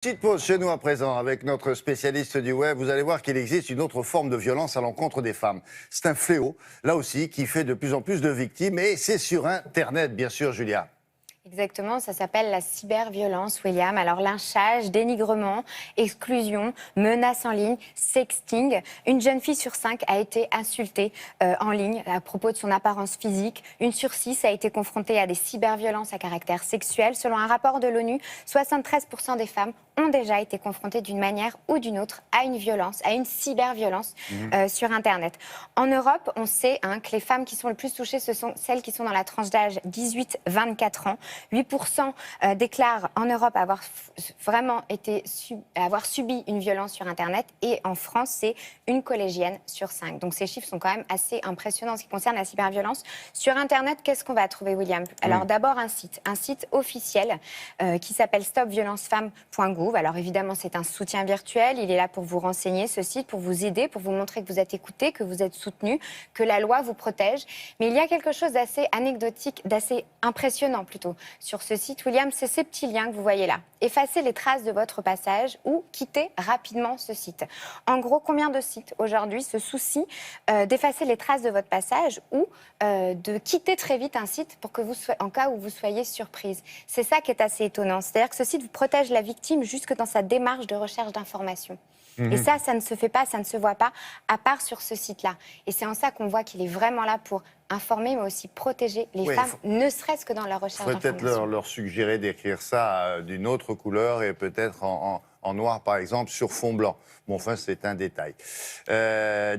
Petite pause chez nous à présent avec notre spécialiste du web. Vous allez voir qu'il existe une autre forme de violence à l'encontre des femmes. C'est un fléau, là aussi, qui fait de plus en plus de victimes. Et c'est sur Internet, bien sûr, Julia. Exactement, ça s'appelle la cyberviolence, William. Alors lynchage, dénigrement, exclusion, menaces en ligne, sexting. Une jeune fille sur 5 a été insultée en ligne à propos de son apparence physique. Une sur 6 a été confrontée à des cyberviolences à caractère sexuel. Selon un rapport de l'ONU, 73% des femmes ont déjà été confrontées d'une manière ou d'une autre à une violence, à une cyberviolence sur Internet. En Europe, on sait que les femmes qui sont le plus touchées, ce sont celles qui sont dans la tranche d'âge 18-24 ans. 8% déclarent en Europe avoir subi une violence sur Internet. Et en France, c'est une collégienne sur 5. Donc ces chiffres sont quand même assez impressionnants en ce qui concerne la cyberviolence. Sur Internet, qu'est-ce qu'on va trouver, William? Alors d'abord un site officiel qui s'appelle stopviolencefemmes.gouv. Alors évidemment, c'est un soutien virtuel. Il est là pour vous renseigner, ce site, pour vous aider, pour vous montrer que vous êtes écouté, que vous êtes soutenu, que la loi vous protège. Mais il y a quelque chose d'assez anecdotique, d'assez impressionnant plutôt sur ce site, William, c'est ces petits liens que vous voyez là. Effacez les traces de votre passage ou quittez rapidement ce site. En gros, combien de sites aujourd'hui se soucient d'effacer les traces de votre passage ou de quitter très vite un site pour que en cas où vous soyez surprise? C'est ça qui est assez étonnant. C'est-à-dire que ce site vous protège la victime jusque dans sa démarche de recherche d'informations. Et ça ne se fait pas, ça ne se voit pas, à part sur ce site-là. Et c'est en ça qu'on voit qu'il est vraiment là pour informer, mais aussi protéger les femmes, ne serait-ce que dans leur recherche d'informations. Peut-être leur suggérer d'écrire ça d'une autre couleur et peut-être en noir, par exemple, sur fond blanc. Bon, enfin, c'est un détail.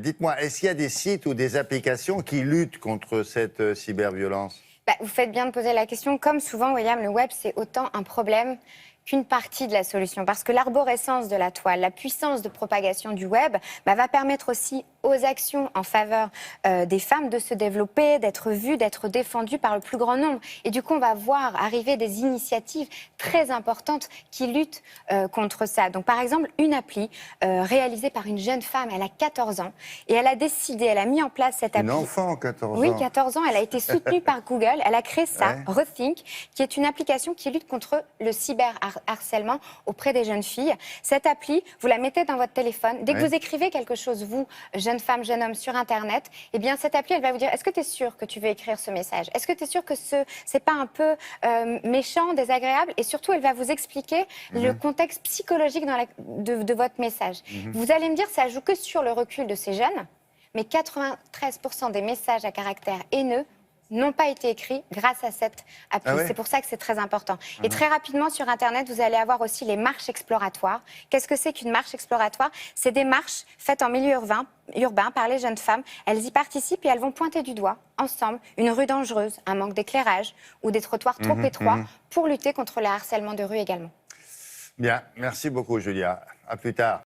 Dites-moi, est-ce qu'il y a des sites ou des applications qui luttent contre cette cyberviolence? Vous faites bien de poser la question. Comme souvent, William, le web, c'est autant un problème qu'une partie de la solution. Parce que l'arborescence de la toile, la puissance de propagation du web, va permettre aussi aux actions en faveur des femmes de se développer, d'être vues, d'être défendues par le plus grand nombre. Et du coup, on va voir arriver des initiatives très importantes qui luttent contre ça. Donc, par exemple, une appli réalisée par une jeune femme, elle a 14 ans, et elle a décidé, elle a mis en place cette appli. Une enfant, 14 ans. Oui, 14 ans, elle a été soutenue par Google, elle a créé ça, Rethink, qui est une application qui lutte contre le cyberharcèlement auprès des jeunes filles. Cette appli, vous la mettez dans votre téléphone. Dès que vous écrivez quelque chose, vous, jeune femme, jeune homme, sur Internet, eh bien, cette appli, elle va vous dire, est-ce que tu es sûr que tu veux écrire ce message? Est-ce que tu es sûr que c'est pas un peu méchant, désagréable? Et surtout, elle va vous expliquer le contexte psychologique de votre message. Vous allez me dire, ça joue que sur le recul de ces jeunes, mais 93% des messages à caractère haineux n'ont pas été écrits grâce à cette appli. C'est pour ça que c'est très important. Et très rapidement, sur Internet, vous allez avoir aussi les marches exploratoires. Qu'est-ce que c'est qu'une marche exploratoire? C'est des marches faites en milieu urbain par les jeunes femmes. Elles y participent et elles vont pointer du doigt, ensemble, une rue dangereuse, un manque d'éclairage ou des trottoirs trop étroits pour lutter contre le harcèlement de rue également. Bien, merci beaucoup, Julia. À plus tard.